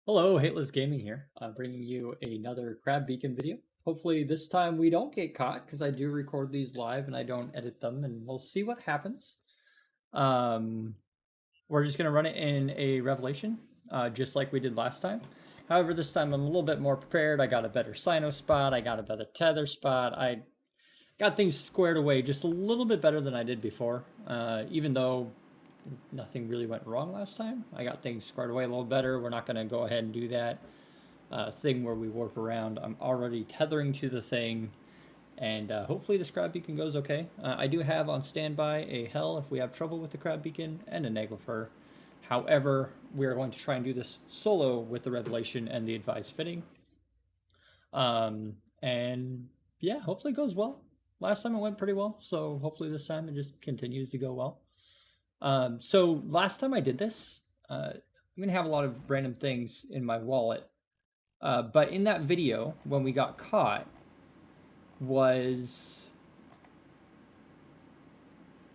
Hello, Hateless Gaming here. I'm bringing you another Crab Beacon video. Hopefully this time we don't get caught because I do record these live and I don't edit them, and we'll see what happens. Um, we're just gonna run it in a Revelation, just like we did last time. However, this time I'm a little bit more prepared. I got a better Sino spot. I got a better tether spot. I got things squared away just a little bit better than I did before. Even though nothing really went wrong last time. I got things squared away a little better. We're not going to go ahead and do that thing where we warp around. I'm already tethering to the thing, and hopefully this crab beacon goes okay. I do have on standby a Hell if we have trouble with the crab beacon, and a Naglfar. However, we are going to try and do this solo with the Revelation and the advised fitting. And yeah, hopefully it goes well. Last time it went pretty well, so hopefully this time it just continues to go well. So last time I did this, I'm gonna have a lot of random things in my wallet. But in that video, when we got caught, was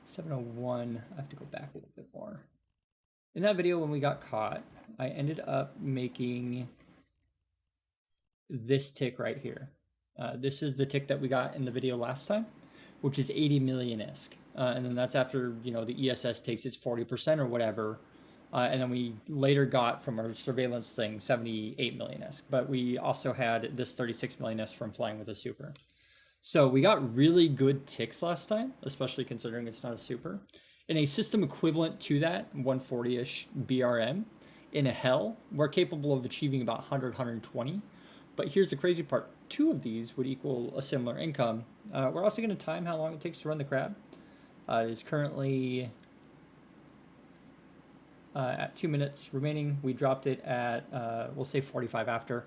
7:01. I have to go back a little bit more. In that video, when we got caught, I ended up making this tick right here. This is the tick that we got in the video last time, which is 80 million ISK. And then that's after, the ESS takes its 40% or whatever. And then we later got from our surveillance thing 78 million ISK. But we also had this 36 million ISK from flying with a super. So we got really good ticks last time, especially considering it's not a super. In a system equivalent to that, 140-ish BRM, in a Hell, we're capable of achieving about 100, 120. But here's the crazy part. 2 of these would equal a similar income. We're also going to time how long it takes to run the crab. It is currently at 2 minutes remaining. We dropped it at, we'll say 45 after.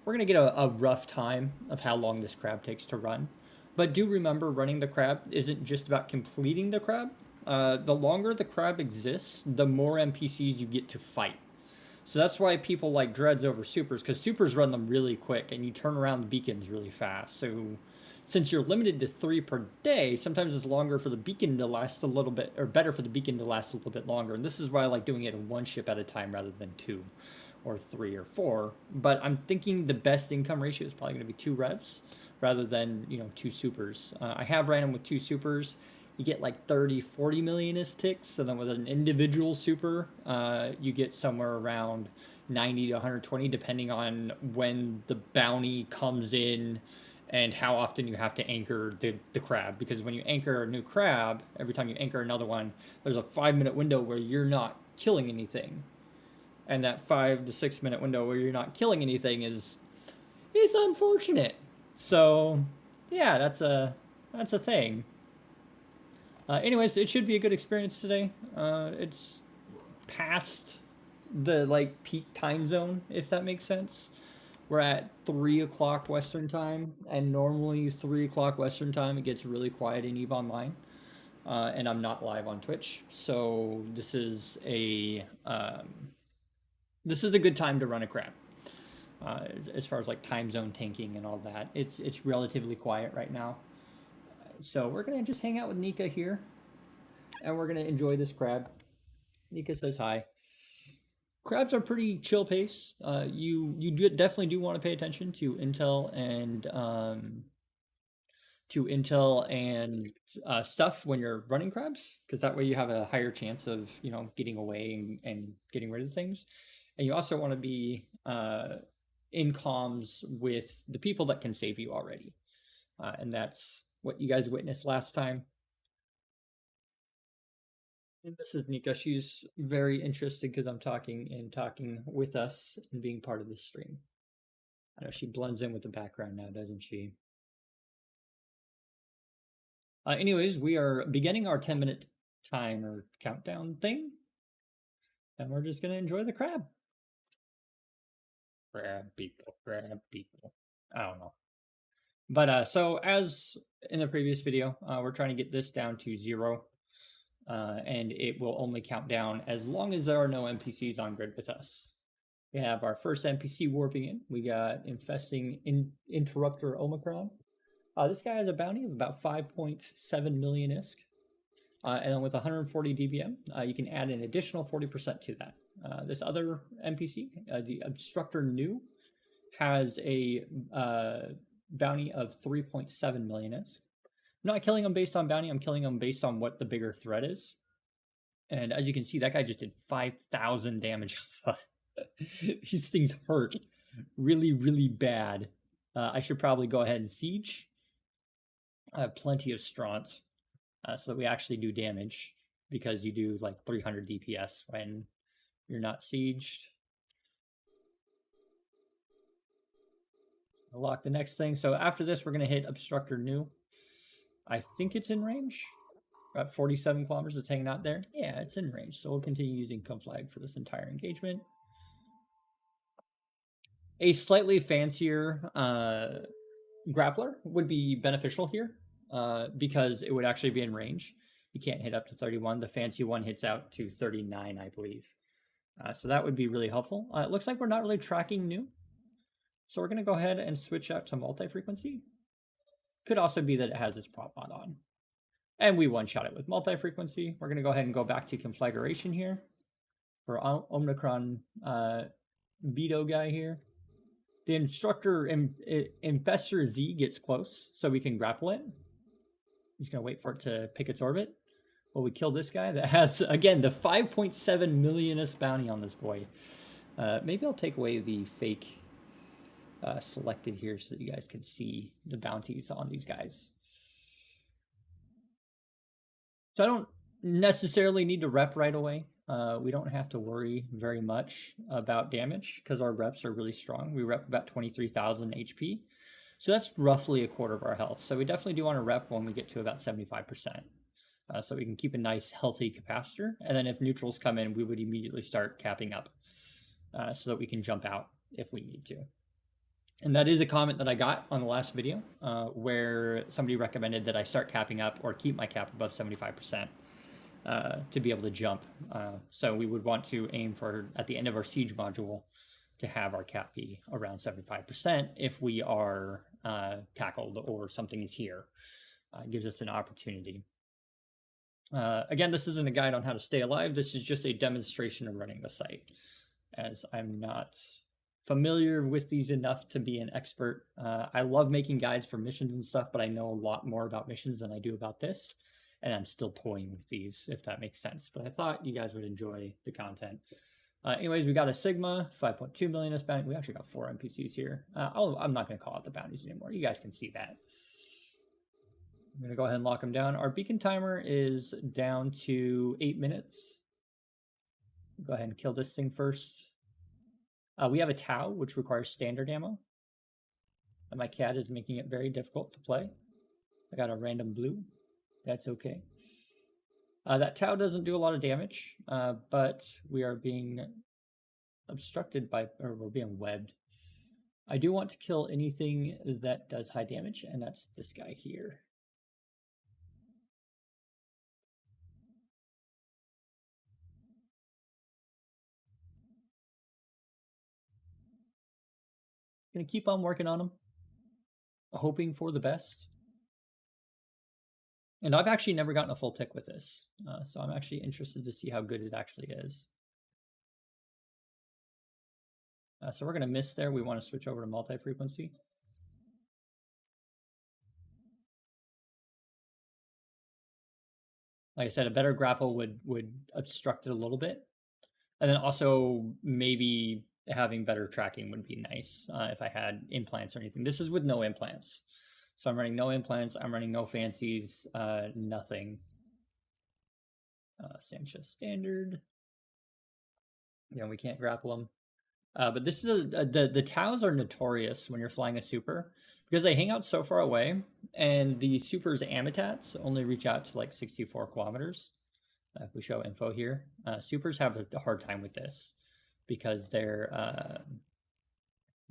We're going to get a rough time of how long this crab takes to run. But do remember, running the crab isn't just about completing the crab. The longer the crab exists, the more NPCs you get to fight. So that's why people like Dreads over Supers, because Supers run them really quick and you turn around the beacons really fast. So since you're limited to 3 per day, sometimes it's longer for the beacon to last a little bit, or better for the beacon to last a little bit longer. And this is why I like doing it in 1 ship at a time rather than 2 or 3 or 4. But I'm thinking the best income ratio is probably going to be 2 revs rather than, 2 supers. I have ran them with 2 supers. You get like 30, 40 million-ish ticks. So then with an individual super, you get somewhere around 90 to 120, depending on when the bounty comes in and how often you have to anchor the crab. Because when you anchor a new crab, every time you anchor another one, there's a 5-minute window where you're not killing anything. And that 5 to 6 minute window where you're not killing anything is unfortunate. So yeah, that's a thing. Anyways, it should be a good experience today. It's past the peak time zone, if that makes sense. We're at 3 o'clock Western time, and normally 3 o'clock Western time it gets really quiet in EVE Online, and I'm not live on Twitch, so this is a good time to run a crab. As far as like time zone tanking and all that, it's relatively quiet right now. So we're gonna just hang out with Nika here, and we're gonna enjoy this crab. Nika says hi. Crabs are pretty chill pace. You definitely do want to pay attention to intel and stuff when you're running crabs, because that way you have a higher chance of getting away and getting rid of things. And you also want to be in comms with the people that can save you already, and that's what you guys witnessed last time. And this is Nika. She's very interested because I'm talking with us and being part of the stream. I know she blends in with the background now, doesn't she? Anyways, we are beginning our 10-minute timer countdown thing, and we're just gonna enjoy the crab. Crab people. I don't know. But so as in the previous video, we're trying to get this down to 0. And it will only count down as long as there are no NPCs on grid with us. We have our first NPC warping in. We got Infesting Interrupter Omicron. This guy has a bounty of about 5.7 million ISK. And then with 140 DBM, you can add an additional 40% to that. This other NPC, the Obstructor New, has a bounty of 3.7 million. I'm not killing him based on bounty, I'm killing him based on what the bigger threat is. And as you can see, that guy just did 5,000 damage. These things hurt really, really bad. I should probably go ahead and siege. I have plenty of straunt, so that we actually do damage, because you do like 300 DPS when you're not sieged. I'll lock the next thing. So after this, we're going to hit Obstructor New. I think it's in range. About 47 kilometers. It's hanging out there. Yeah, it's in range. So we'll continue using Conflag for this entire engagement. A slightly fancier grappler would be beneficial here, because it would actually be in range. You can't hit up to 31. The fancy one hits out to 39, I believe. So that would be really helpful. It looks like we're not really tracking New. So we're going to go ahead and switch out to multi-frequency. Could also be that it has its prop mod on. And we one-shot it with multi-frequency. We're going to go ahead and go back to conflagration here for Omicron Vito guy here. The Instructor Infestor Z gets close, so we can grapple it. He's going to wait for it to pick its orbit. Well, we kill this guy that has, again, the 5.7 millionest bounty on this boy. Maybe I'll take away the fake selected here so that you guys can see the bounties on these guys. So I don't necessarily need to rep right away. We don't have to worry very much about damage because our reps are really strong. We rep about 23,000 HP. So that's roughly a quarter of our health. So we definitely do want to rep when we get to about 75%. So we can keep a nice healthy capacitor. And then if neutrals come in, we would immediately start capping up so that we can jump out if we need to. And that is a comment that I got on the last video where somebody recommended that I start capping up or keep my cap above 75% to be able to jump. So we would want to aim for, at the end of our siege module, to have our cap be around 75% if we are tackled or something is here. It gives us an opportunity. Again, this isn't a guide on how to stay alive. This is just a demonstration of running the site, as I'm not familiar with these enough to be an expert. I love making guides for missions and stuff, but I know a lot more about missions than I do about this, and I'm still toying with these, if that makes sense. But I thought you guys would enjoy the content. Anyways, we got a Sigma, 5.2 million bounty. We actually got 4 NPCs here. I'm not going to call out the bounties anymore. You guys can see that. I'm going to go ahead and lock them down. Our beacon timer is down to 8 minutes. Go ahead and kill this thing first. We have a Tau, which requires standard ammo. And my cat is making it very difficult to play. I got a random blue. That's okay. That Tau doesn't do a lot of damage, but we are being obstructed by, or we're being webbed. I do want to kill anything that does high damage, and that's this guy here. Gonna keep on working on them, hoping for the best. And I've actually never gotten a full tick with this, so I'm actually interested to see how good it actually is. So we're going to miss there. We want to switch over to multi-frequency. Like I said, a better grapple would obstruct it a little bit. And then also maybe having better tracking would be nice if I had implants or anything. This is with no implants. So I'm running no implants. I'm running no fancies, nothing. Sanchez standard. You know, we can't grapple them. But this is the Taus are notorious when you're flying a super because they hang out so far away, and the super's amitats only reach out to like 64 kilometers. If we show info here, supers have a hard time with this because their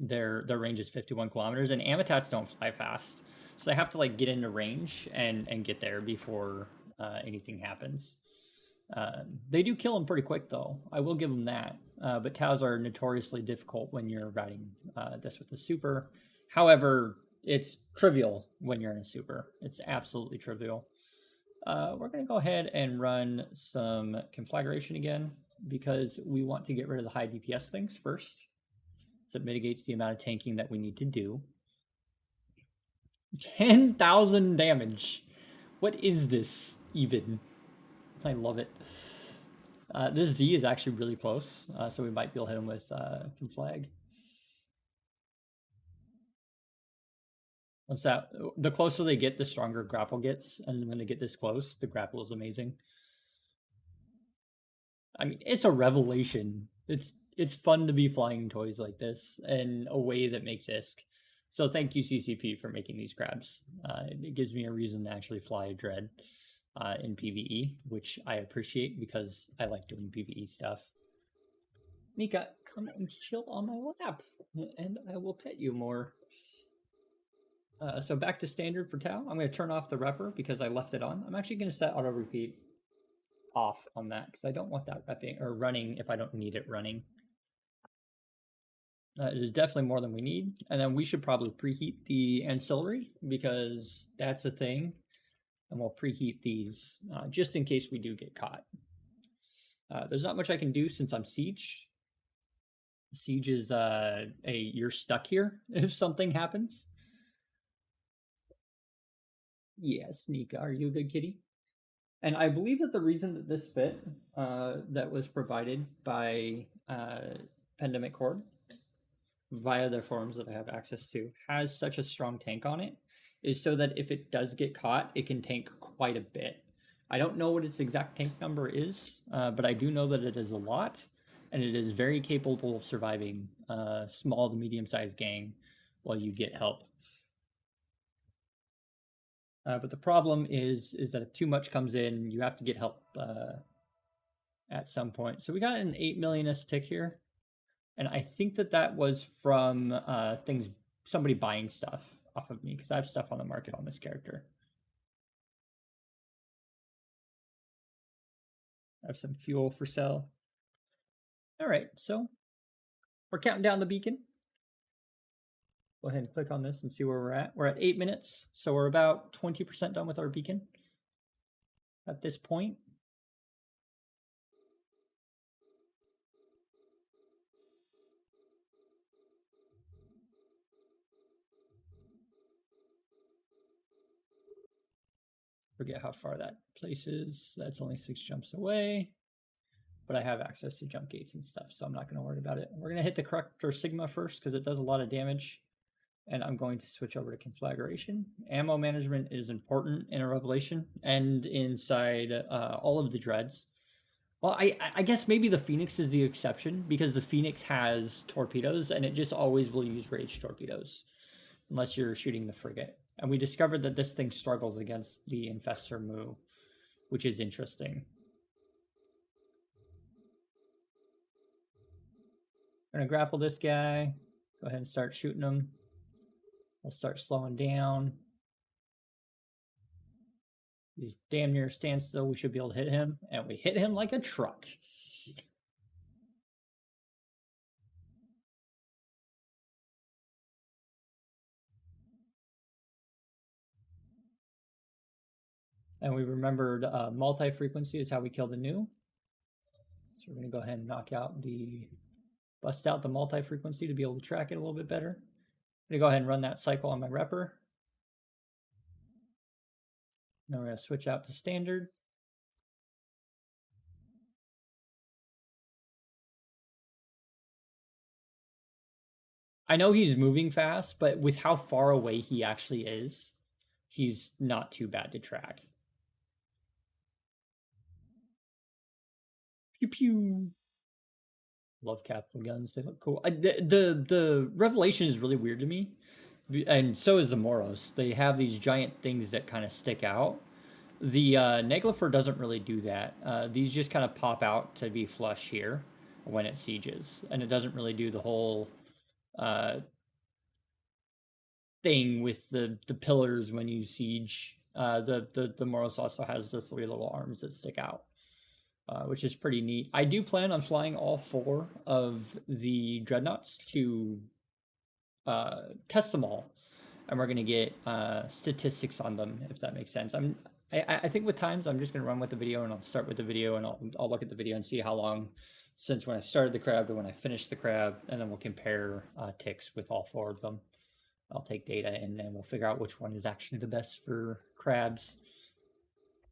range is 51 kilometers, and amitats don't fly fast, so they have to like get into range and get there before anything happens. They do kill them pretty quick, though. I will give them that. But Taus are notoriously difficult when you're riding this with the super. However, it's trivial when you're in a super. It's absolutely trivial. We're going to go ahead and run some conflagration again. because we want to get rid of the high DPS things first. So it mitigates the amount of tanking that we need to do. 10,000 damage. What is this even? I love it. This Z is actually really close, so we might be able to hit him with Conflag. Once that, the closer they get, the stronger grapple gets, and when they get this close, the grapple is amazing. I mean, it's a revelation. It's fun to be flying toys like this in a way that makes ISK. So thank you, CCP, for making these crabs. It gives me a reason to actually fly a Dread in PvE, which I appreciate because I like doing PvE stuff. Mika, come and chill on my lap, and I will pet you more. So back to standard for Tau. I'm going to turn off the repper because I left it on. I'm actually going to set auto repeat off on that because I don't want that repping or running if I don't need it running. It is definitely more than we need. And then we should probably preheat the ancillary because that's a thing. And we'll preheat these just in case we do get caught. There's not much I can do since I'm siege. Siege is you're stuck here if something happens. Yeah, Sneaka, are you a good kitty? And I believe that the reason that this fit that was provided by Pandemic Horde via their forums that I have access to has such a strong tank on it is so that if it does get caught, it can tank quite a bit. I don't know what its exact tank number is, but I do know that it is a lot, and it is very capable of surviving a small to medium-sized gang while you get help. But the problem is that if too much comes in, you have to get help at some point. So we got an 8 millionist tick here, and I think that was from somebody buying stuff off of me because I have stuff on the market on this character. I have some fuel for sale. All right, so we're counting down the beacon. Go ahead and click on this and see where we're at. We're at 8 minutes, so we're about 20% done with our beacon at this point. Forget how far that place is. That's only 6 jumps away. But I have access to jump gates and stuff, so I'm not going to worry about it. We're going to hit the Corruptor Sigma first because it does a lot of damage. And I'm going to switch over to Conflagration. Ammo management is important in a Revelation and inside all of the Dreads. Well, I guess maybe the Phoenix is the exception because the Phoenix has torpedoes and it just always will use rage torpedoes unless you're shooting the frigate. And we discovered that this thing struggles against the Infestor Mu, which is interesting. I'm going to grapple this guy. Go ahead and start shooting him. I'll start slowing down. He's damn near standstill. We should be able to hit him. And we hit him like a truck. And we remembered multi-frequency is how we kill the new. So we're going to go ahead and bust out the multi-frequency to be able to track it a little bit better. I'm going to go ahead and run that cycle on my repper. Then we're going to switch out to standard. I know he's moving fast, but with how far away he actually is, he's not too bad to track. Pew pew. Love capital guns. They look cool. The Revelation is really weird to me, and so is the Moros. They have these giant things that kind of stick out. The Neglifer doesn't really do that. These just kind of pop out to be flush here when it sieges, and it doesn't really do the whole thing with the pillars when you siege. The Moros also has the 3 little arms that stick out. Which is pretty neat. I do plan on flying all 4 of the Dreadnoughts to test them all. And we're going to get statistics on them, if that makes sense. I think with times I'm just gonna run with the video and I'll start with the video and I'll look at the video and see how long since when I started the crab to when I finished the crab, and then we'll compare ticks with all four of them. I'll take data and then we'll figure out which one is actually the best for crabs.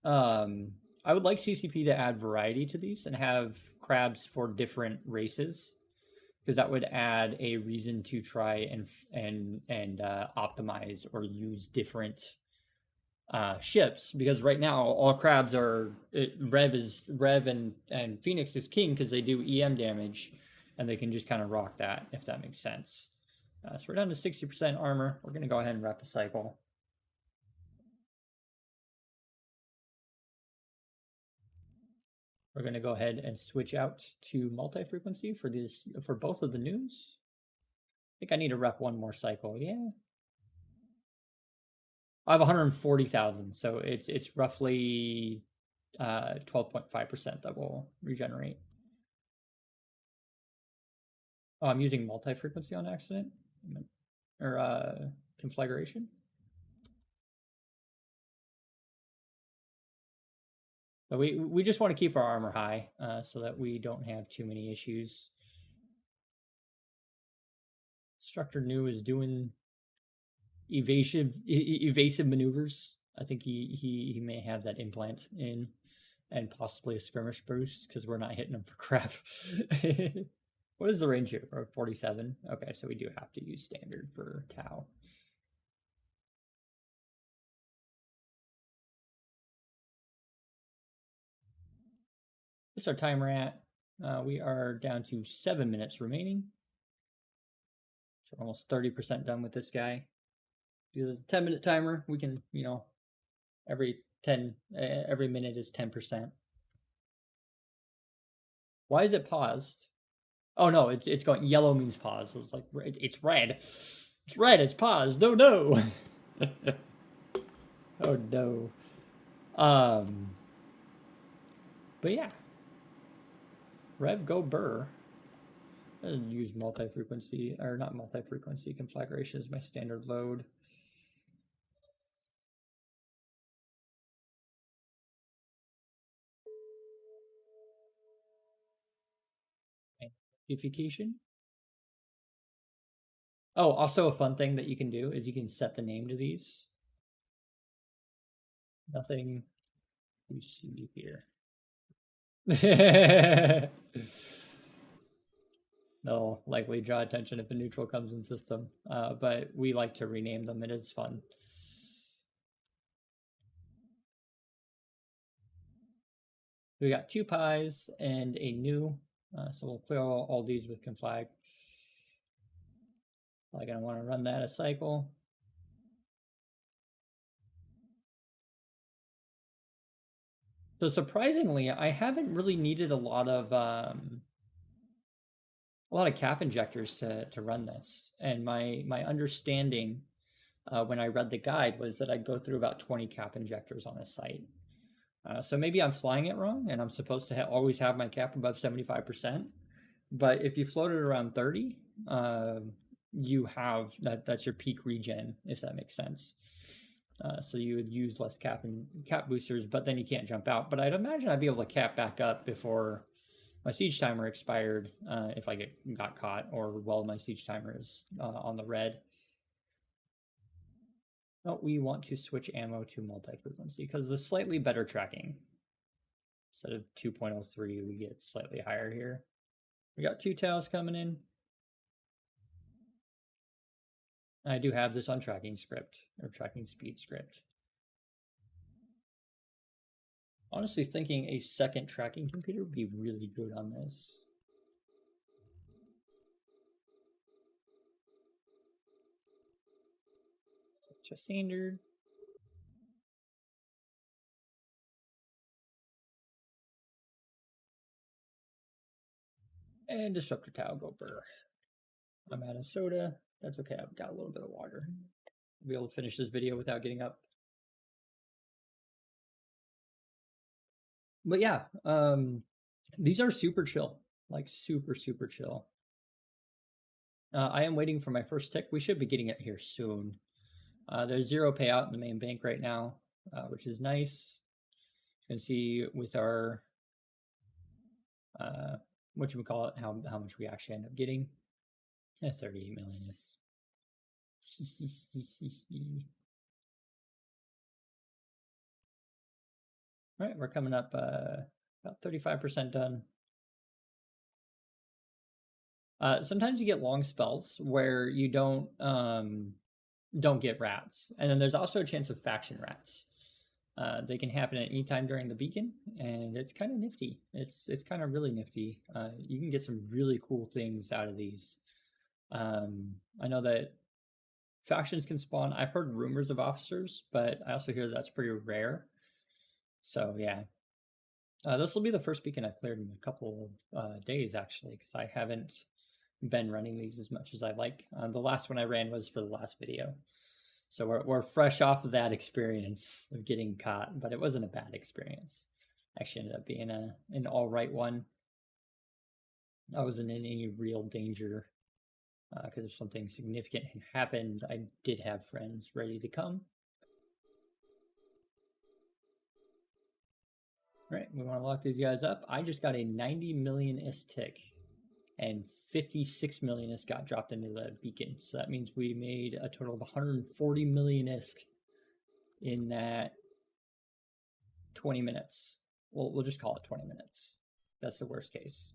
Um, I would like CCP to add variety to these and have crabs for different races, because that would add a reason to try and optimize or use different ships. Because right now all crabs are Rev and Phoenix is king because they do EM damage, and they can just kind of rock that, if that makes sense. So we're down to 60% armor. We're gonna go ahead and wrap a cycle. We're going to go ahead and switch out to multi-frequency for both of the news. I think I need to rep one more cycle. Yeah. I have 140,000, so it's roughly 12.5% that will regenerate. Oh, I'm using multi-frequency on accident, or conflagration. But we just want to keep our armor high so that we don't have too many issues. Structure new is doing evasive maneuvers. I think he may have that implant in, and possibly a skirmish boost because we're not hitting him for crap. What is the range here? 47. Okay, so we do have to use standard for Tau. What's our timer at? We are down to 7 minutes remaining. So we're almost 30% done with this guy. Because it's a 10-minute timer, we can, every minute is 10%. Why is it paused? Oh no, it's going yellow means pause. So it's like it's red. It's red, it's paused. Oh no. Oh no. But yeah. Rev go burr. I didn't use multi-frequency, or not multi-frequency conflagration as my standard load. Amplification. Oh, also a fun thing that you can do is you can set the name to these. Nothing you see here. They'll likely draw attention if a neutral comes in system, but we like to rename them. It is fun. We got 2 pies and a new, so we'll clear all these with conflag. Like I want to run that a cycle. So surprisingly, I haven't really needed a lot of cap injectors to run this, and my understanding when I read the guide was that I'd go through about 20 cap injectors on a site. So maybe I'm flying it wrong, and I'm supposed to always have my cap above 75%. But if you float it around 30, you have that's your peak regen, if that makes sense. So you would use less cap boosters, but then you can't jump out. But I'd imagine I'd be able to cap back up before my siege timer expired, if I got caught, or while my siege timer is on the red. Oh, we want to switch ammo to multi-frequency because the slightly better tracking. Instead of 2.03, we get slightly higher here. We got 2 tails coming in. I do have this on tracking script, or tracking speed script. Honestly, thinking a second tracking computer would be really good on this. Just standard. And Disruptor Tau go burr. I'm out of soda. That's okay, I've got a little bit of water. I'll be able to finish this video without getting up. But yeah, these are super chill. Like super chill. I am waiting for my first tick. We should be getting it here soon. There's 0 payout in the main bank right now. which is nice. You can see with our whatchamacallit, how much we actually end up getting. 38 million is all right. We're coming up about 35% done. Sometimes you get long spells where you don't get rats, and then there's also a chance of faction rats. They can happen at any time during the beacon, and it's kind of nifty. It's kind of really nifty. You can get some really cool things out of these. I know that factions can spawn. I've heard rumors of officers, but I also hear that's pretty rare. So yeah, this will be the first beacon I've cleared in a couple of days actually, because I haven't been running these as much as I like. The last one I ran was for the last video. So we're fresh off of that experience of getting caught, but it wasn't a bad experience. Actually ended up being an all right one. I wasn't in any real danger because if something significant had happened, I did have friends ready to come. All right, we want to lock these guys up. I just got a 90 million ISK tick, and 56 million ISK got dropped into the beacon. So that means we made a total of 140 million ISK in that 20 minutes. We'll just call it 20 minutes. That's the worst case.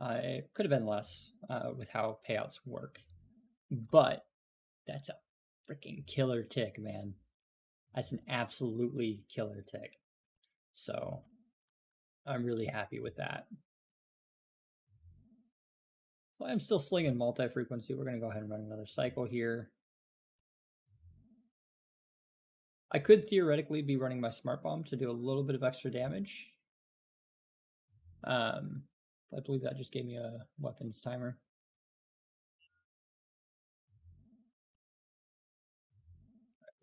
It could have been less with how payouts work, but that's a freaking killer tick, man. That's an absolutely killer tick. So I'm really happy with that. So I'm still slinging multi-frequency. We're going to go ahead and run another cycle here. I could theoretically be running my smart bomb to do a little bit of extra damage. I believe that just gave me a weapons timer.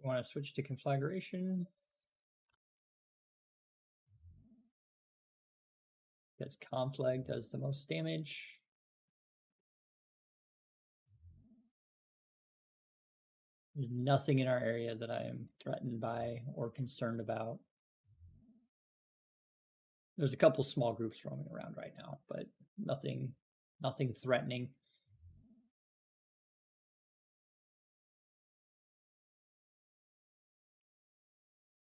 We want to switch to conflagration. Because conflag does the most damage. There's nothing in our area that I am threatened by or concerned about. There's a couple small groups roaming around right now, but nothing threatening.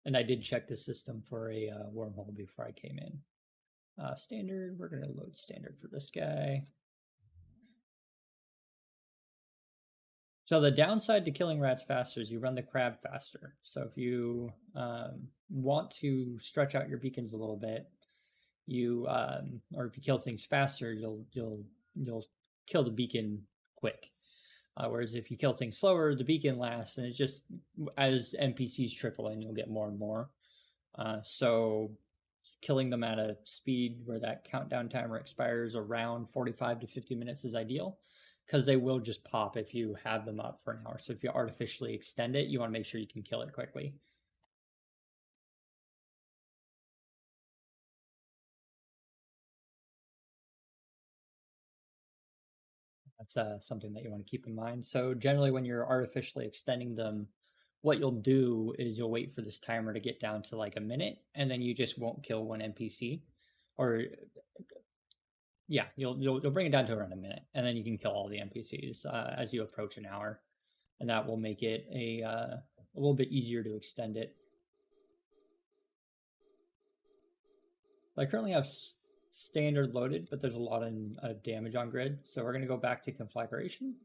And I did check the system for a wormhole before I came in. Standard, we're going to load standard for this guy. So the downside to killing rats faster is you run the crab faster. So if you want to stretch out your beacons a little bit, you or if you kill things faster, you'll kill the beacon quick. Whereas if you kill things slower, the beacon lasts, and it's just as NPCs trickle in, you'll get more and more. So killing them at a speed where that countdown timer expires around 45 to 50 minutes is ideal, because they will just pop if you have them up for an hour. So if you artificially extend it, you want to make sure you can kill it quickly. That's something that you want to keep in mind. So generally when you're artificially extending them, what you'll do is you'll wait for this timer to get down to like a minute, and then you just won't kill one NPC. Or yeah, you'll bring it down to around a minute, and then you can kill all the NPCs as you approach an hour, and that will make it a little bit easier to extend it. I currently have standard loaded, but there's a lot of damage on grid, so we're going to go back to conflagration.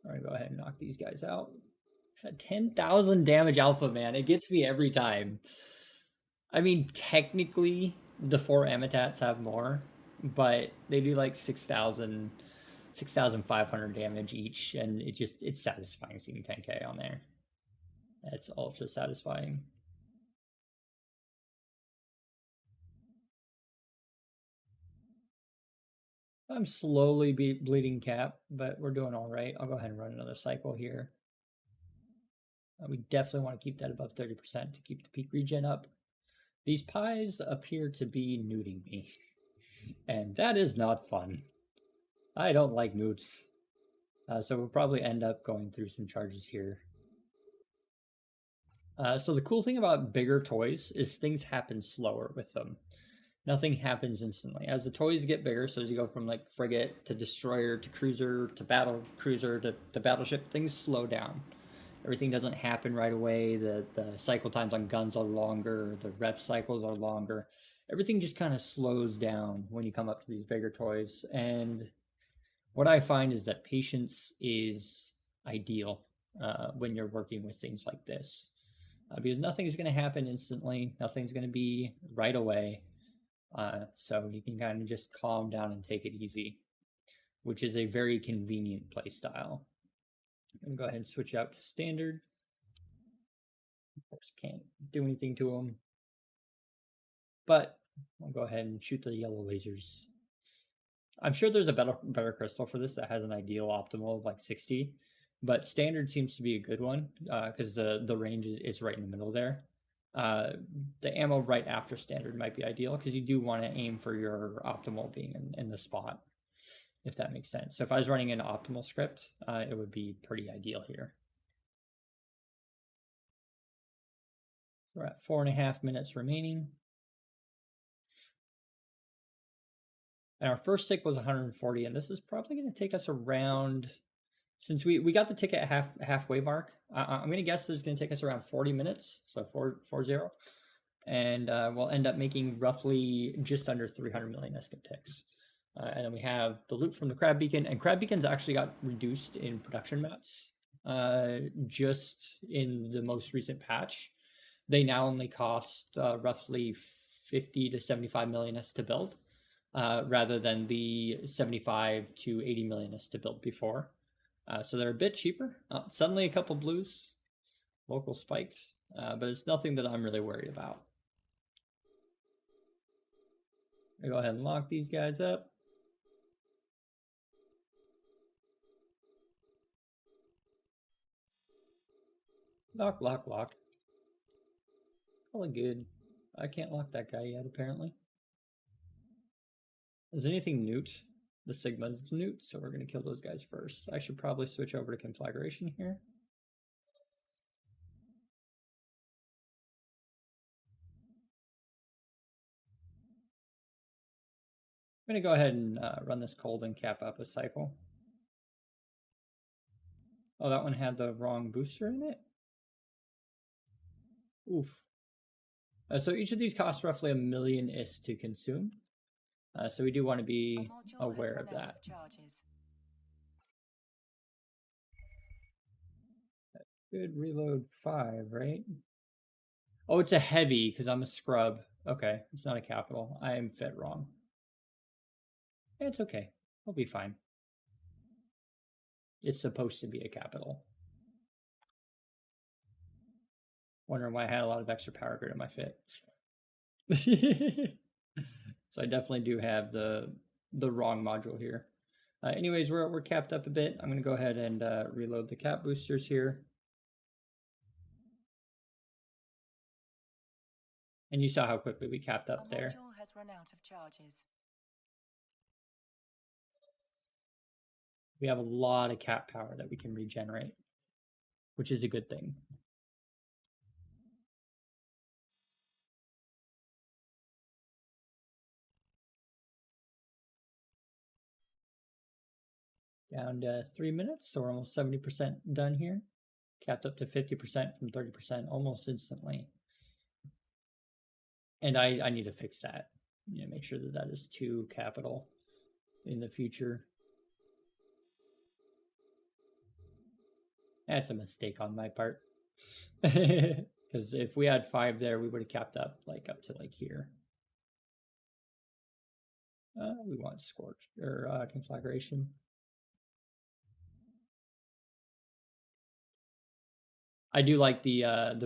We're going to go ahead and knock these guys out. 10,000 damage alpha, man. It gets me every time. I mean, technically, the 4 Amitats have more, but they do like 6,000, 6,500 damage each, and it's satisfying seeing 10k on there. It's ultra satisfying. I'm slowly bleeding cap, but we're doing all right. I'll go ahead and run another cycle here. We definitely want to keep that above 30% to keep the peak regen up. These pies appear to be nuding me, and that is not fun. I don't like newts. So we'll probably end up going through some charges here. So the cool thing about bigger toys is things happen slower with them. Nothing happens instantly. As the toys get bigger, so as you go from like frigate to destroyer to cruiser to battle cruiser to battleship, things slow down. Everything doesn't happen right away. The cycle times on guns are longer. The rep cycles are longer. Everything just kind of slows down when you come up to these bigger toys. And what I find is that patience is ideal when you're working with things like this, because nothing's going to happen instantly. Nothing's going to be right away. So you can kind of just calm down and take it easy, which is a very convenient play style. I'm going to go ahead and switch out to standard. Of course, can't do anything to them, but I'll go ahead and shoot the yellow lasers. I'm sure there's a better crystal for this that has an ideal optimal of like 60, but standard seems to be a good one because the range is right in the middle there. The ammo right after standard might be ideal because you do want to aim for your optimal being in the spot, if that makes sense. So if I was running an optimal script, it would be pretty ideal here. So we're at 4.5 minutes remaining. And our first tick was 140, and this is probably going to take us around, since we got the tick at halfway mark, I'm going to guess that it's going to take us around 40 minutes, so 40. And we'll end up making roughly just under 300 million escape ticks. And then we have the loot from the crab beacon, and crab beacons actually got reduced in production mats just in the most recent patch. They now only cost roughly 50 to 75 million to build, rather than the 75 to 80 million to build before. So they're a bit cheaper. Suddenly a couple blues, local spiked, but it's nothing that I'm really worried about. I'll go ahead and lock these guys up. Lock, lock, lock. Probably good. I can't lock that guy yet, apparently. Is anything newt? The Sigma's newt, so we're going to kill those guys first. I should probably switch over to conflagration here. I'm going to go ahead and run this cold and cap up a cycle. Oh, that one had the wrong booster in it? Oof. So each of these costs roughly 1 million IS to consume. So we do want to be aware of that. Good reload 5, right? Oh, it's a heavy because I'm a scrub. Okay, it's not a capital. I am fit wrong. It's okay. We'll be fine. It's supposed to be a capital. Wondering why I had a lot of extra power grid in my fit. So I definitely do have the wrong module here. Anyways, we're capped up a bit. I'm going to go ahead and reload the cap boosters here. And you saw how quickly we capped up there. Module has run out of charges. We have a lot of cap power that we can regenerate, which is a good thing. Down to 3 minutes, so we're almost 70% done here. Capped up to 50% from 30% almost instantly. And I need to fix that. Make sure that that is 2 capital in the future. That's a mistake on my part. Because if we had 5 there, we would have capped up up to here. We want scorch or conflagration. I do like the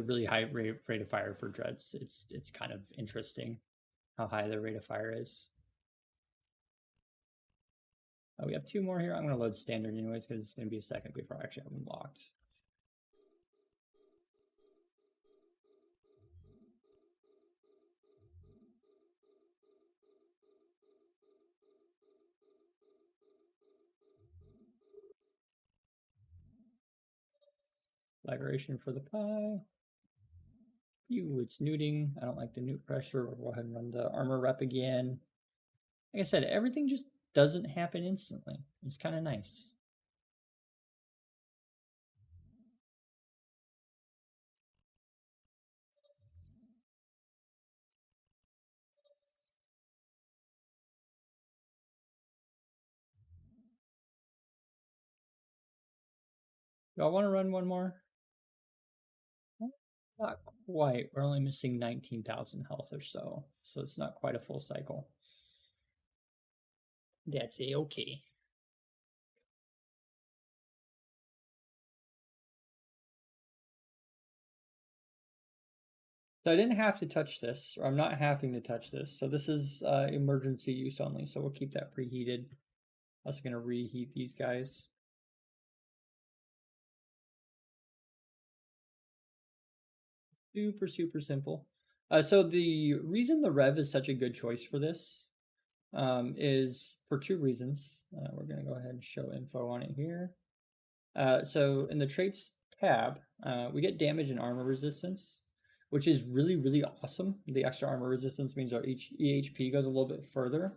really high rate of fire for dreads. It's kind of interesting how high the rate of fire is. We have 2 more here. I'm going to load standard anyways because it's going to be a second before I actually have them locked. Conflagration for the pie. you, it's newting. I don't like the newt pressure. We'll go ahead and run the armor rep again. Like I said, everything just doesn't happen instantly. It's kind of nice. Do I want to run one more? Not quite. We're only missing 19,000 health or so. So it's not quite a full cycle. That's a-okay. So I didn't have to touch this, or I'm not having to touch this. So this is emergency use only. So we'll keep that preheated. Also going to reheat these guys. Super, super simple. So the reason the Rev is such a good choice for this is for two reasons. We're going to go ahead and show info on it here. So in the traits tab, we get damage and armor resistance, which is really, really awesome. The extra armor resistance means our EHP goes a little bit further,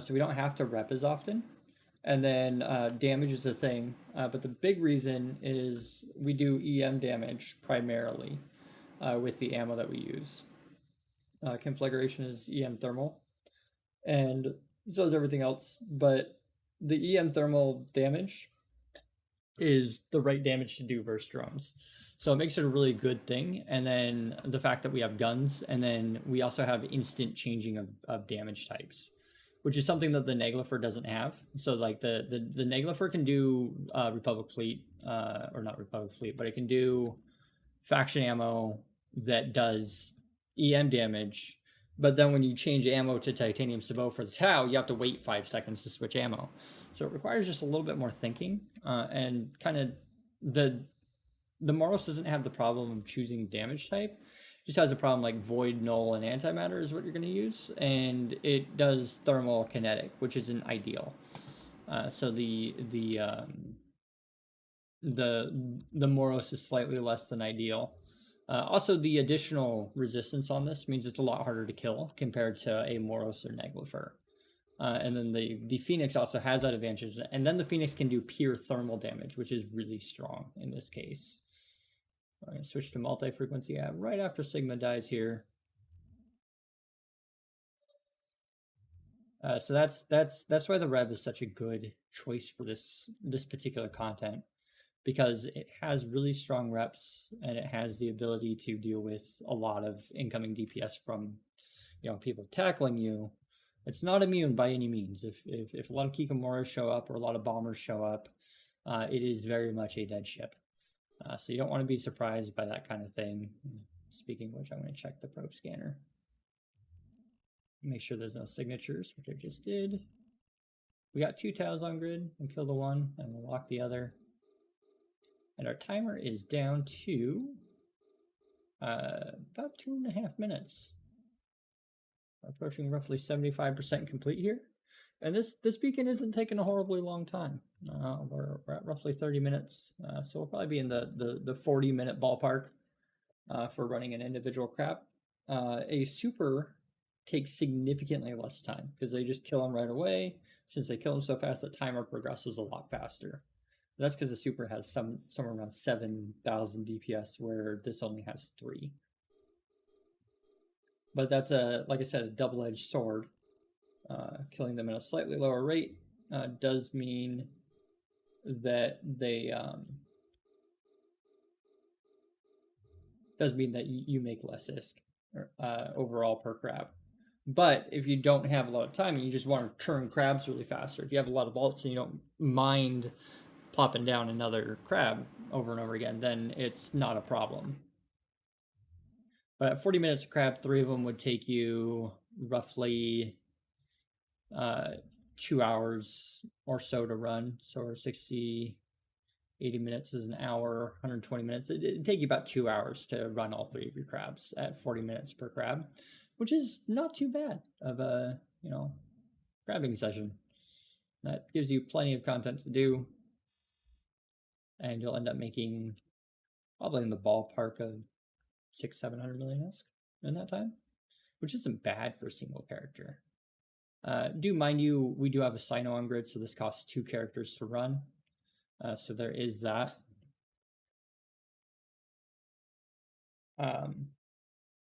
so we don't have to rep as often. And then damage is a thing, but the big reason is we do EM damage primarily with the ammo that we use. Conflagration is EM thermal, and so is everything else, but the EM thermal damage is the right damage to do versus drones. So it makes it a really good thing. And then the fact that we have guns, and then we also have instant changing of damage types, which is something that the Naglfar doesn't have. So like the Naglfar can do Republic Fleet, or not Republic Fleet, but it can do faction ammo that does EM damage. But then when you change ammo to titanium sabot for the Tau, you have to wait 5 seconds to switch ammo. So it requires just a little bit more thinking, and kind of the Moros doesn't have the problem of choosing damage type. It just has a problem like void, null, and antimatter is what you're going to use, and it does thermal kinetic, which isn't ideal. So the Moros is slightly less than ideal. Also, the additional resistance on this means it's a lot harder to kill compared to a Moros or Naglfar. And then the Phoenix also has that advantage. And then the Phoenix can do pure thermal damage, which is really strong in this case. I'm going to switch to multi-frequency right after Sigma dies here. So that's why the Rev is such a good choice for this particular content, because it has really strong reps and it has the ability to deal with a lot of incoming DPS from people tackling you. It's not immune by any means. If a lot of Kikomoras show up or a lot of bombers show up, it is very much a dead ship. So you don't want to be surprised by that kind of thing. Speaking of which, I'm going to check the probe scanner. Make sure there's no signatures, which I just did. We got 2 Taus on grid. We'll kill the one and we'll lock the other. And our timer is down to about 2.5 minutes. We're approaching roughly 75% complete here. And this beacon isn't taking a horribly long time. We're at roughly 30 minutes. So we'll probably be in the 40-minute ballpark for running an individual crab. A super takes significantly less time because they just kill them right away. Since they kill them so fast, the timer progresses a lot faster. That's because the super has somewhere around 7,000 DPS, where this only has 3. But that's like I said, a double-edged sword. Killing them at a slightly lower rate does mean that you make less ISK overall per crab. But if you don't have a lot of time and you just want to turn crabs really fast, or if you have a lot of bolts and you don't mind plopping down another crab over and over again, then it's not a problem. But at 40 minutes of crab, 3 of them would take you roughly 2 hours or so to run. So 60, 80 minutes is an hour, 120 minutes. It'd take you about 2 hours to run all 3 of your crabs at 40 minutes per crab, which is not too bad of a, crabbing session. That gives you plenty of content to do, and you'll end up making probably in the ballpark of 700 million isk in that time, which isn't bad for a single character. Do mind you, we do have a Cyno on grid, so this costs 2 characters to run. So there is that.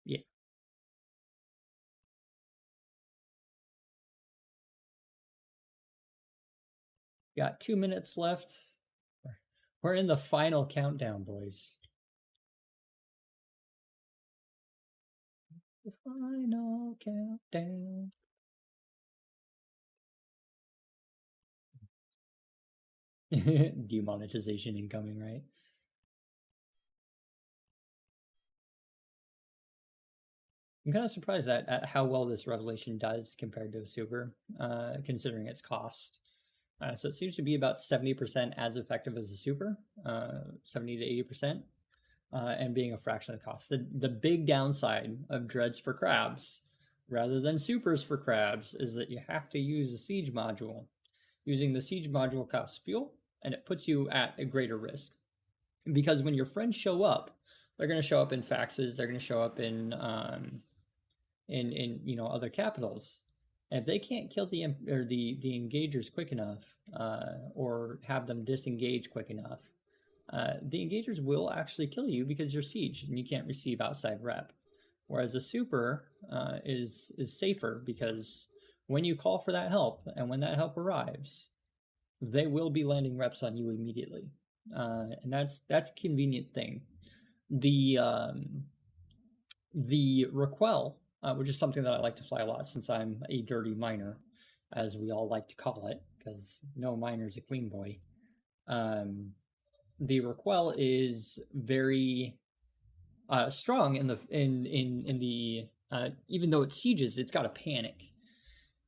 Yeah. Got 2 minutes left. We're in the final countdown, boys. The final countdown. Demonetization incoming, right? I'm kind of surprised at how well this Revelation does compared to a Super, considering its cost. So it seems to be about 70% as effective as a Super, 70 to 80%, and being a fraction of the cost. The big downside of Dreads for Crabs, rather than Supers for Crabs, is that you have to use a Siege module. Using the Siege module costs fuel, and it puts you at a greater risk. Because when your friends show up, they're going to show up in faxes, they're going to show up in other capitals. And if they can't kill the engagers quick enough, or have them disengage quick enough, the engagers will actually kill you because you're sieged and you can't receive outside rep. Whereas a super is safer because when you call for that help and when that help arrives, they will be landing reps on you immediately, and that's a convenient thing. The Raquel, which is something that I like to fly a lot since I'm a dirty miner, as we all like to call it, because no miner's a clean boy. The Raquel is very strong in the even though it sieges, it's got a panic,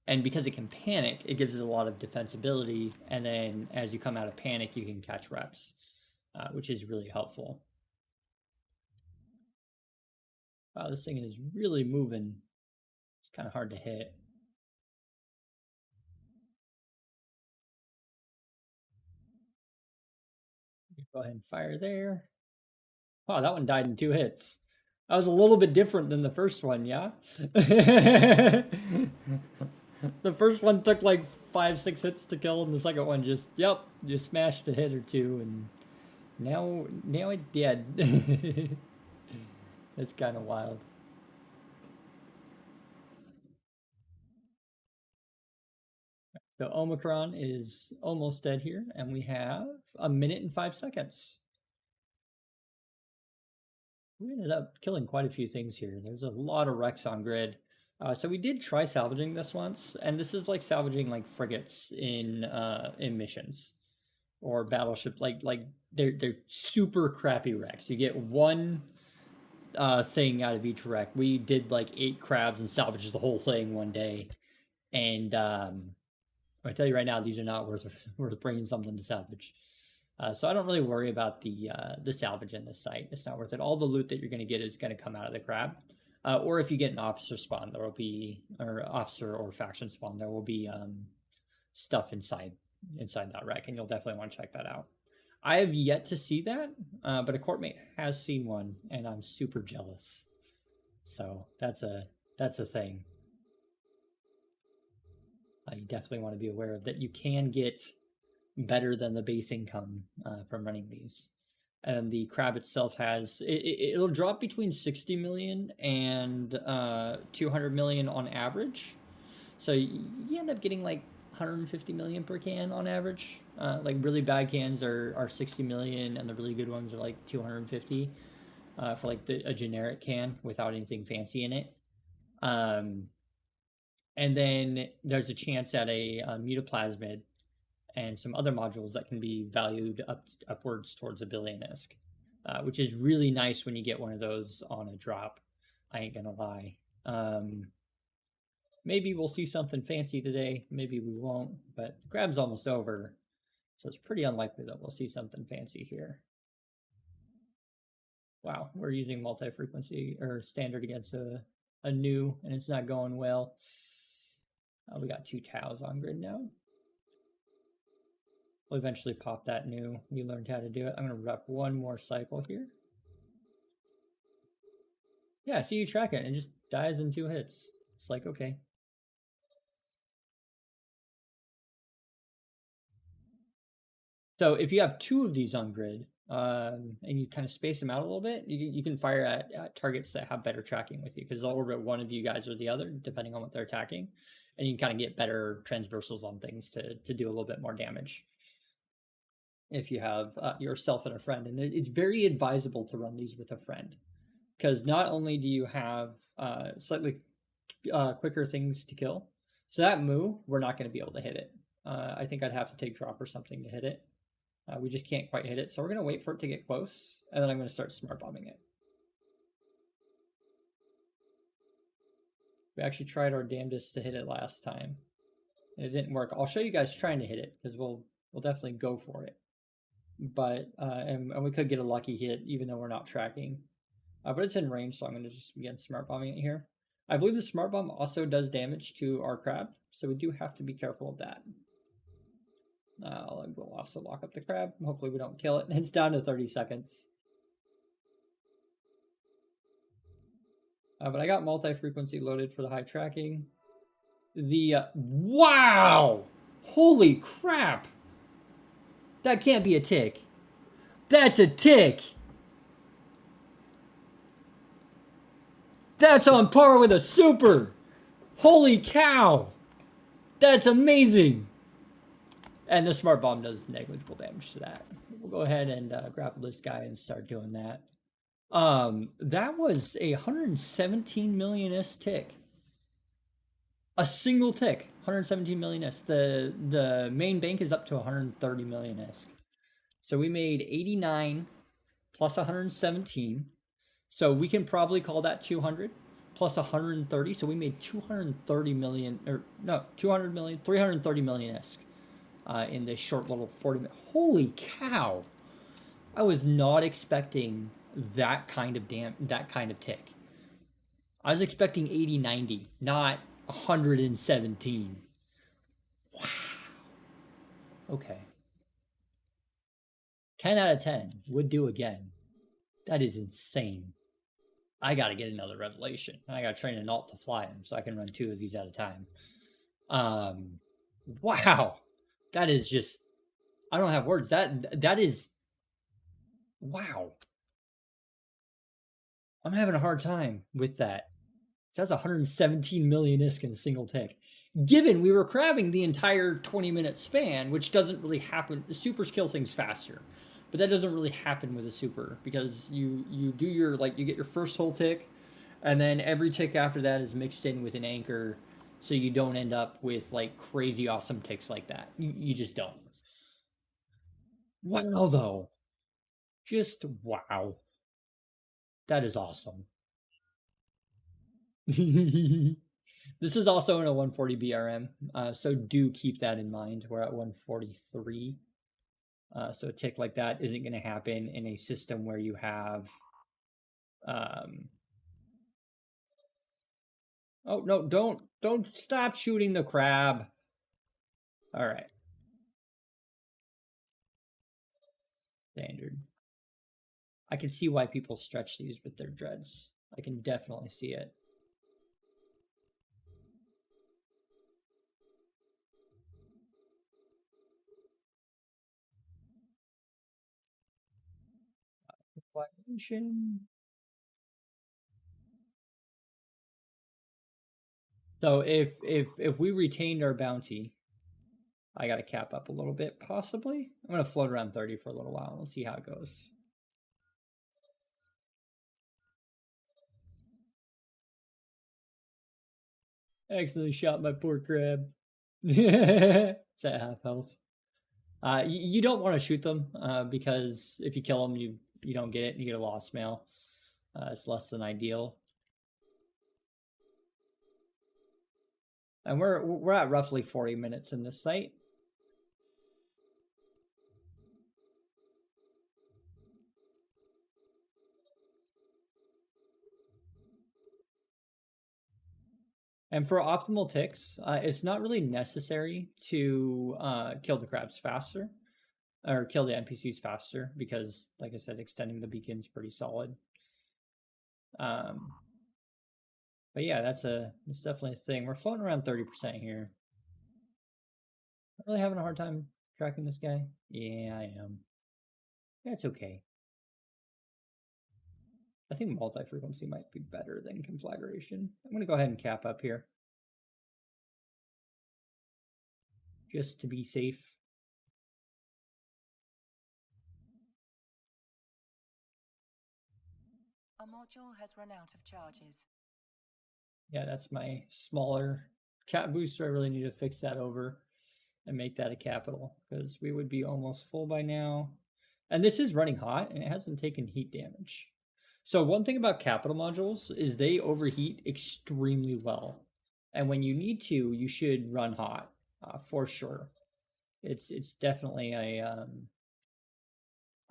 and because it can panic, it gives it a lot of defensibility. And then as you come out of panic, you can catch reps, which is really helpful. Wow, this thing is really moving. It's kind of hard to hit. Go ahead and fire there. Wow, that one died in 2 hits. That was a little bit different than the first one, yeah? The first one took like 5-6 hits to kill, and the second one just smashed a hit or two, and now it's dead. It's kind of wild. So Omicron is almost dead here, and we have 1 minute and 5 seconds. We ended up killing quite a few things here. There's a lot of wrecks on grid. So we did try salvaging this once, and this is like salvaging like frigates in missions or battleship. Like they're super crappy wrecks. You get one thing out of each wreck. We did like 8 crabs and salvaged the whole thing one day, and I tell you right now, these are not worth bringing something to salvage. So I don't really worry about the salvage in this site. It's not worth it. All the loot that you're going to get is going to come out of the crab, or if you get an officer spawn, there will be, or officer or faction spawn, there will be stuff inside that wreck, and you'll definitely want to check that out. I have yet to see that, but a courtmate has seen one, and I'm super jealous. So that's a thing. You definitely want to be aware of that. You can get better than the base income from running these. And the crab itself has it'll drop between 60 million and 200 million on average. So you end up getting like 150 million per can on average. Like really bad cans are 60 million, and the really good ones are like 250 for like a generic can without anything fancy in it. And then there's a chance at a mutaplasmid and some other modules that can be valued upwards towards $1 billion isk, which is really nice when you get one of those on a drop. I ain't gonna lie. Maybe we'll see something fancy today. Maybe we won't, but the grab's almost over, so it's pretty unlikely that we'll see something fancy here. Wow, we're using multi-frequency or standard against a new, and it's not going well. We got 2 Taos on grid now. We'll eventually pop that new. We learned how to do it. I'm going to rep one more cycle here. Yeah, see, you track it and it just dies in 2 hits. It's like, okay. So if you have 2 of these on grid, and you kind of space them out a little bit, you can fire at targets that have better tracking with you, because they'll orbit one of you guys or the other, depending on what they're attacking, and you can kind of get better transversals on things to do a little bit more damage if you have yourself and a friend. And it's very advisable to run these with a friend, because not only do you have slightly quicker things to kill, so that Moo, we're not going to be able to hit it. I think I'd have to take drop or something to hit it. We just can't quite hit it, so we're going to wait for it to get close, and then I'm going to start smart bombing it. We actually tried our damnedest to hit it last time. It didn't work. I'll show you guys trying to hit it, because we'll definitely go for it. But and we could get a lucky hit even though we're not tracking. But it's in range, so I'm going to just begin smart bombing it here. I believe the smart bomb also does damage to our crab, so we do have to be careful of that. We'll also lock up the crab. Hopefully we don't kill it. It's down to 30 seconds. But I got multi-frequency loaded for the high tracking. Wow! Holy crap! That can't be a tick. That's a tick! That's on par with a super! Holy cow! That's amazing! And the smart bomb does negligible damage to that. We'll go ahead and grapple this guy and start doing that. That was a 117 million-ish tick. A single tick, 117 million-ish. The main bank is up to 130 million-ish. So we made 89 plus 117. So we can probably call that 200 plus 130. So we made 230 million, or no, 200 million, 330 million-ish in this short little 40 minute. Holy cow! I was not expecting that kind of tick. I was expecting 80, 90, not 117. Wow. Okay. 10 out of 10 would do again. That is insane. I got to get another revelation. I got to train an alt to fly him so I can run 2 of these at a time. Wow. That is just, I don't have words. That is, wow. I'm having a hard time with that. That's 117 million ISK in a single tick. Given we were crabbing the entire 20-minute span, which doesn't really happen. The supers kill things faster, but that doesn't really happen with a super, because you do your, like, you get your first whole tick, and then every tick after that is mixed in with an anchor, so you don't end up with like crazy awesome ticks like that. You just don't. Wow, though. Just wow. That is awesome. This is also in a 140 BRM, so do keep that in mind. We're at 143. So a tick like that isn't going to happen in a system where you have... Oh, no, don't stop shooting the crab. All right. Standard. I can see why people stretch these with their dreads. I can definitely see it. So if we retained our bounty, I got to cap up a little bit, possibly. I'm going to float around 30 for a little while. We'll see how it goes. Accidentally shot my poor crab. It's at half health. You don't want to shoot them because if you kill them, you don't get it. You get a lost mail. It's less than ideal. And we're at roughly 40 minutes in this site. And for optimal ticks, it's not really necessary to kill the crabs faster or kill the NPCs faster, because, like I said, extending the beacon's pretty solid. But yeah, that's definitely a thing. We're floating around 30% here. I'm really having a hard time tracking this guy. Yeah, I am. That's okay. I think multi-frequency might be better than conflagration. I'm going to go ahead and cap up here. Just to be safe. Our module has run out of charges. Yeah, that's my smaller cap booster. I really need to fix that over and make that a capital because we would be almost full by now. And this is running hot and it hasn't taken heat damage. So one thing about capital modules is they overheat extremely well. And when you need to, you should run hot for sure. It's definitely a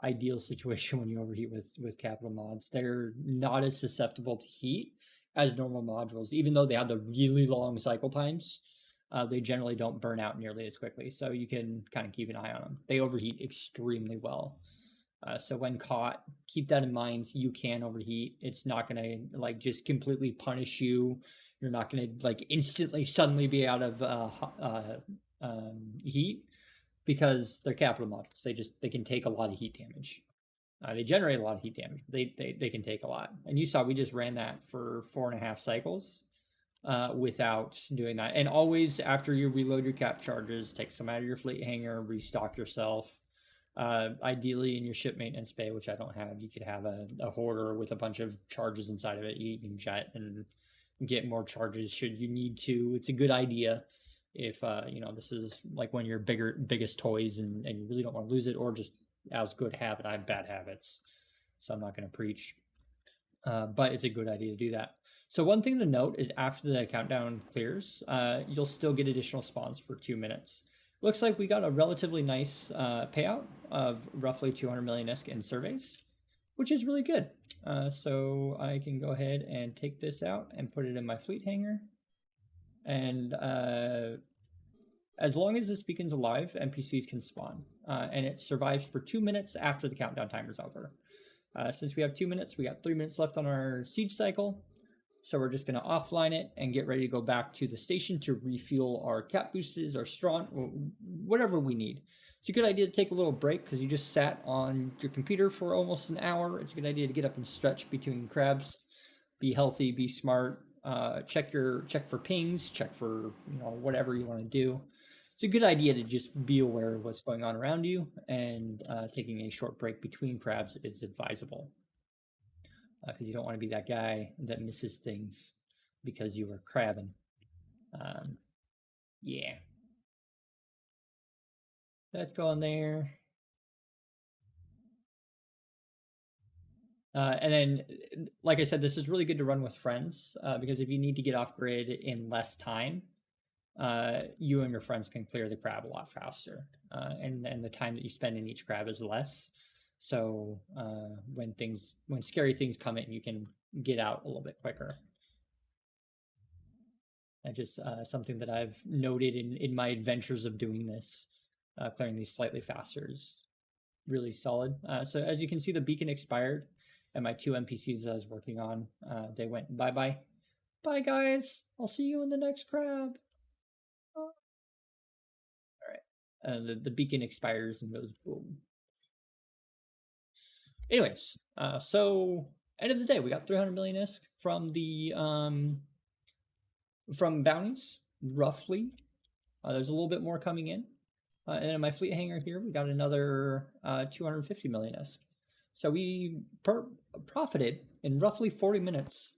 ideal situation when you overheat with capital mods. They're not as susceptible to heat as normal modules, even though they have the really long cycle times. They generally don't burn out nearly as quickly, so you can kind of keep an eye on them. They overheat extremely well. So when caught, keep that in mind. You can overheat. It's not going to like just completely punish you. You're not going to like instantly suddenly be out of heat because they're capital modules. They can take a lot of heat damage. They generate a lot of heat damage. They can take a lot. And you saw we just ran that for 4.5 cycles without doing that. And always after you reload your cap charges, take some out of your fleet hanger, restock yourself. Ideally in your ship maintenance bay, which I don't have, you could have a hoarder with a bunch of charges inside of it. You can jet and get more charges should you need to. It's a good idea if this is like one of your biggest toys and you really don't want to lose it, or just as good habit. I have bad habits, so I'm not going to preach. But it's a good idea to do that. So one thing to note is after the countdown clears, you'll still get additional spawns for 2 minutes. Looks like we got a relatively nice payout of roughly 200 million ISK in surveys, which is really good. So I can go ahead and take this out and put it in my fleet hangar. And as long as this beacon's alive, NPCs can spawn. And it survives for 2 minutes after the countdown timer's over. Since we have 2 minutes, we got 3 minutes left on our siege cycle. So we're just going to offline it and get ready to go back to the station to refuel our cap boosters, our straw, whatever we need. It's a good idea to take a little break because you just sat on your computer for almost an hour. It's a good idea to get up and stretch between crabs. Be healthy, be smart. Check for pings, check for whatever you want to do. It's a good idea to just be aware of what's going on around you, and taking a short break between crabs is advisable. Because you don't want to be that guy that misses things because you were crabbing. Yeah. That's going there. And then, like I said, this is really good to run with friends because if you need to get off grid in less time, you and your friends can clear the crab a lot faster. And the time that you spend in each crab is less. So when scary things come in, you can get out a little bit quicker. And just something that I've noted in my adventures of doing this, clearing these slightly faster is really solid. So as you can see, the beacon expired, and my 2 NPCs that I was working on, they went bye-bye. Bye, guys. I'll see you in the next crab. All right. The beacon expires and goes boom. Anyways, so end of the day, we got 300 million ISK from the from bounties, roughly. There's a little bit more coming in. And in my fleet hangar here, we got another 250 million ISK. So we profited in roughly 40 minutes,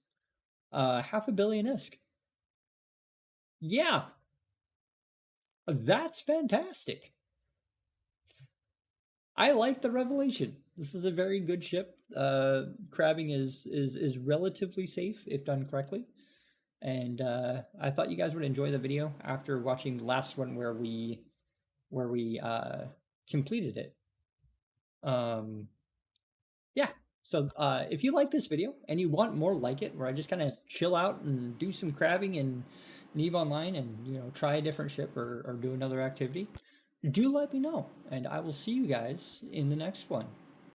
500 million ISK. Yeah, that's fantastic. I like the Revelation. This is a very good ship. Crabbing is relatively safe if done correctly. And I thought you guys would enjoy the video after watching the last one where we completed it. Yeah. So if you like this video and you want more like it, where I just kind of chill out and do some crabbing and EVE Online and try a different ship or do another activity, do let me know, and I will see you guys in the next one.